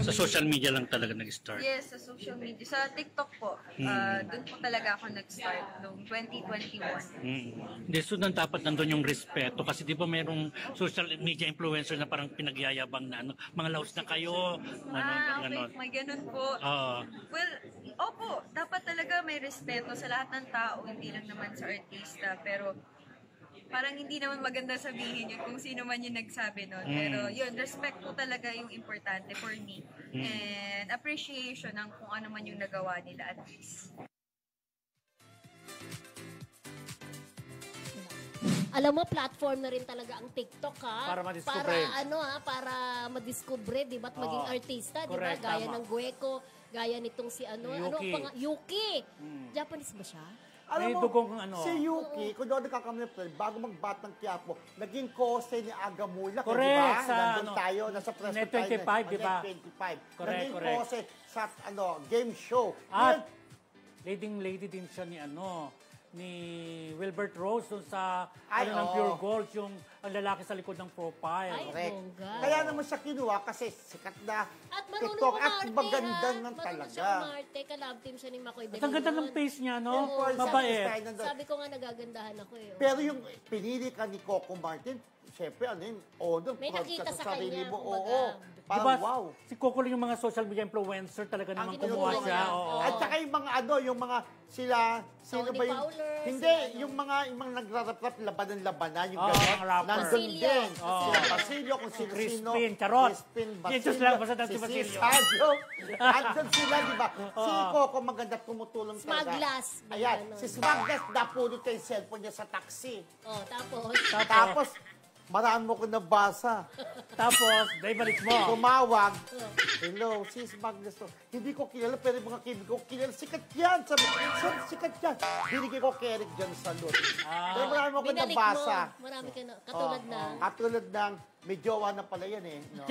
Sa social media lang talaga nag-start? Yes, sa social media. Sa TikTok po. Doon po talaga ako nag-start noong 2021. Hindi, so dapat nandun yung respeto kasi di ba mayroong social media influencer na parang pinagyayabang na mga laos na kayo. Okay. May ganun po. Well, opo, dapat talaga may respeto sa lahat ng tao, hindi lang naman sa artista. Pero parang hindi naman maganda sabihin yun kung sino man yung nagsabi nun. Pero yun, respect po talaga yung importante for me. And appreciation ng kung ano man yung nagawa nila at least. Alam mo, platform na rin talaga ang TikTok, ha? Para madiskubre. Para madiskubre, di ba? At maging artista, di ba? Gaya ng Gueco, gaya nitong si Yuki. Japanese ba siya? Alam mo, si Yuki, kung doon nakakamit, bago mag-Batang Quiapo, naging kose ni Agamulak, di ba? Correct. Nandun tayo, nasa press Net tayo. 25, di ba? Net 25. Correct, Naging correct. kose sa game show. At leading lady din siya ni Wilbert Rose dun sa ng Pure Gold, yung ang lalaki sa likod ng profile. Ay, kaya naman siya kinuha kasi sikat na at marunong TikTok at umarte, maganda ng marunong talaga. siya umarte, ka-love team siya ni Makoy Belinon. At ang ganda ng face niya, no? Mabait. Sabi ko nga nagagandahan ako eh. Pero yung pinili ka ni Coco Martin, siyempre, may nakita sa sarili kanya, mo. kumbaga. Parang Diba, wow. Si Coco lang yung mga social media influencer talaga naman kumuha siya. At saka yung mga yung mga sino Tony ba yung... Fowler, Hindi, yung mga nagrarap-rap, labanan-labanan, yung mga rapper. nandun din. Sila Basilio, kung sino-sino. Crispin, Charot. Crispin, Jesus lang, basta si Basilio. Sergio. Andun sila, di ba? Si Coco maganda tumutulong talaga. Smaglas. Ayan, si Smaglas, napulot ko yung cellphone niya sa taxi. Tapos, maraan mo ko nabasa. Tapos, balik mo. Tumawag. Hello, si Smaglas to. Hindi ko kilala, pero mga kaibigan ko kilala. Sikat yan. Sabi, sikat yan. Binigay ko kay Eric John Salud. Pero maraan mo ko nabasa. Marami ka na. Katulad ng, may jowa na pala yan eh. No?